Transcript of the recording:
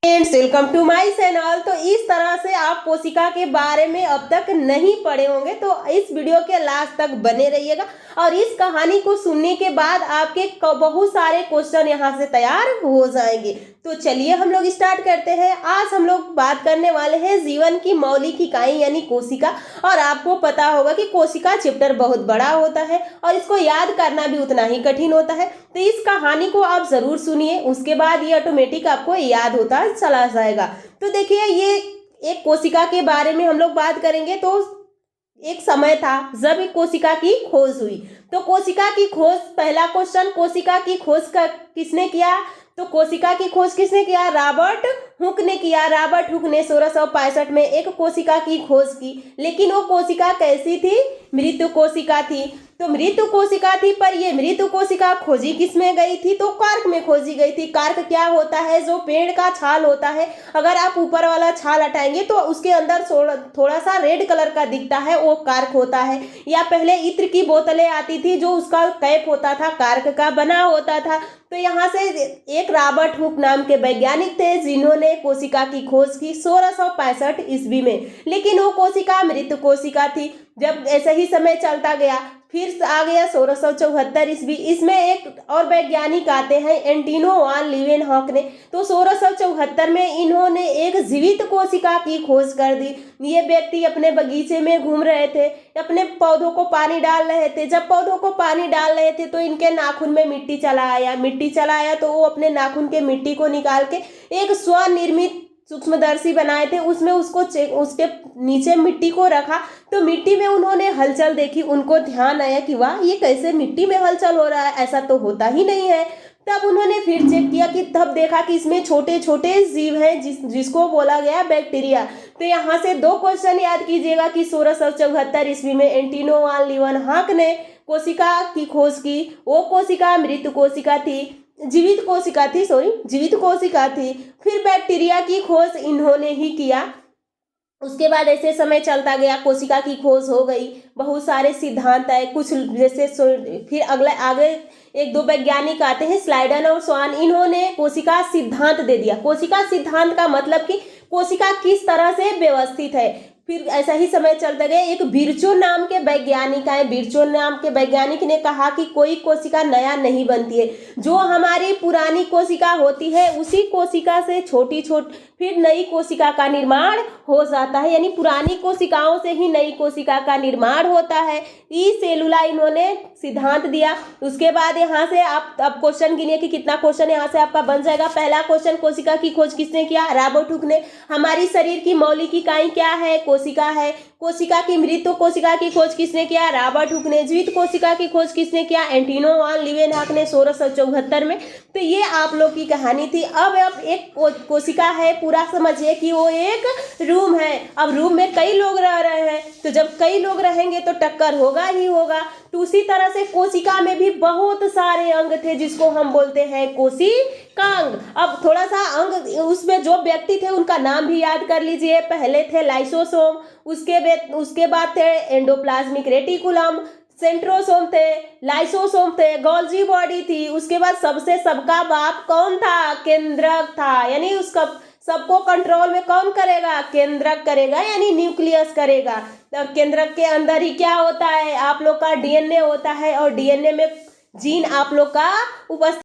Friends, welcome to my channel. तो इस तरह से आप कोशिका के बारे में अब तक नहीं पढ़े होंगे, तो इस वीडियो के लास्ट तक बने रहिएगा और इस कहानी को सुनने के बाद आपके बहुत सारे क्वेश्चन यहाँ से तैयार हो जाएंगे। तो चलिए हम लोग स्टार्ट करते हैं। आज हम लोग बात करने वाले हैं जीवन की मौलिक इकाई यानी कोशिका। और आपको पता होगा कि कोशिका चैप्टर बहुत बड़ा होता है और इसको याद करना भी उतना ही कठिन होता है। तो इस कहानी को आप जरूर सुनिए, उसके बाद ये ऑटोमेटिक आपको याद होता चला जाएगा। तो देखिए, ये एक कोशिका के बारे में हम लोग बात करेंगे। तो एक समय था जब एक कोशिका की खोज हुई। तो कोशिका की खोज, पहला क्वेश्चन, कोशिका की खोज किसने किया? तो कोशिका की खोज किसने किया? रॉबर्ट हुक ने किया। रॉबर्ट हुक ने 1665 में एक कोशिका की खोज की, लेकिन वो कोशिका कैसी थी? मृत कोशिका थी। तो मृत कोशिका थी, पर ये मृत कोशिका खोजी किसमें गई थी? तो कार्क में खोजी गई थी। कार्क क्या होता है? जो पेड़ का छाल होता है, अगर आप ऊपर वाला छाल हटाएंगे तो उसके अंदर थोड़ा सा रेड कलर का दिखता है, वो कार्क होता है। या पहले इत्र की बोतलें आती थी, जो उसका कैप होता था कार्क का बना होता था। तो यहाँ से एक रॉबर्ट हुक नाम के वैज्ञानिक थे जिन्होंने कोशिका की खोज की 1665 ईस्वी में, लेकिन वो कोशिका मृत कोशिका थी। जब ऐसे ही समय चलता गया, फिर आ गया 1674 ईस्वी। इसमें एक और वैज्ञानिक आते हैं, एंटिनो वान लीवेनहॉक ने। तो 1674 में इन्होंने एक जीवित कोशिका की खोज कर दी। ये व्यक्ति अपने बगीचे में घूम रहे थे, अपने पौधों को पानी डाल रहे थे। जब पौधों को पानी डाल रहे थे तो इनके नाखून में मिट्टी चला आया। तो वो अपने नाखून के मिट्टी को निकाल के एक स्वनिर्मित सूक्ष्मदर्शी बनाए थे, उसमें उसके नीचे मिट्टी को रखा। तो मिट्टी में उन्होंने हलचल देखी। उनको ध्यान आया कि वाह, ये कैसे मिट्टी में हलचल हो रहा है, ऐसा तो होता ही नहीं है। तब उन्होंने फिर चेक किया कि तब देखा कि इसमें छोटे छोटे जीव हैं, जिसको बोला गया बैक्टीरिया। तो यहाँ से दो क्वेश्चन याद कीजिएगा कि 1674 ईस्वी में एंटिनो वान लीवेनहॉक ने कोशिका की खोज की। वो कोशिका मृत कोशिका थी, जीवित कोशिका थी। फिर बैक्टीरिया की खोज इन्होंने ही किया। उसके बाद ऐसे समय चलता गया, कोशिका की खोज हो गई, बहुत सारे सिद्धांत आए। कुछ जैसे फिर आगे एक दो वैज्ञानिक आते हैं, स्लाइडन और स्वान। इन्होंने कोशिका सिद्धांत दे दिया। कोशिका सिद्धांत का मतलब कि कोशिका किस तरह से व्यवस्थित है। फिर ऐसा ही समय चलते गए, एक बिरचो नाम के वैज्ञानिक आए। बिरचो नाम के वैज्ञानिक ने कहा कि कोई कोशिका नया नहीं बनती है, जो हमारी पुरानी कोशिका होती है उसी कोशिका से छोटी फिर नई कोशिका का निर्माण हो जाता है, यानी पुरानी कोशिकाओं से ही नई कोशिका का निर्माण होता है। ई सेलुला इन्होंने सिद्धांत दिया। उसके बाद यहाँ से आप अब क्वेश्चन गिनिए कि कितना क्वेश्चन यहाँ से आपका बन जाएगा। पहला क्वेश्चन, कोशिका की खोज किसने किया? रॉबर्ट हुक ने। हमारी शरीर की मौलिक इकाई क्या है? कोशिका है। कोशिका की मृत कोशिका की खोज किसने किया? रॉबर्ट हुक ने। जीवित कोशिका की खोज किसने किया? एंटिनो वान लीवेनहॉक ने 1674 में। तो ये आप लोग की कहानी थी। अब एक कोशिका है, पूरा समझिए कि वो एक रूम है। अब रूम में कई लोग रह रहे हैं, तो जब कई लोग रहेंगे तो टक्कर होगा ही होगा। तो उसी तरह से कोशिका में भी बहुत सारे अंग थे, जिसको हम बोलते हैं कोशिकांग। अब थोड़ा सा अंग, उसमें जो व्यक्ति थे उनका नाम भी याद कर लीजिए। पहले थे लाइसोसोम, उसके बाद थे एंडोप्लाज्मिक रेटिकुलम, सेंट्रोसोम थे, लाइसोसोम थे, गोल्जी बॉडी थी। उसके बाद सबका बाप कौन था? केंद्रक था। यानी उसका सबको कंट्रोल में कौन करेगा? केंद्रक करेगा, यानी न्यूक्लियस करेगा। और केंद्रक के अंदर ही क्या होता है? आप लोग का डीएनए होता है, और डीएनए में जीन आप लोग का उपस्थित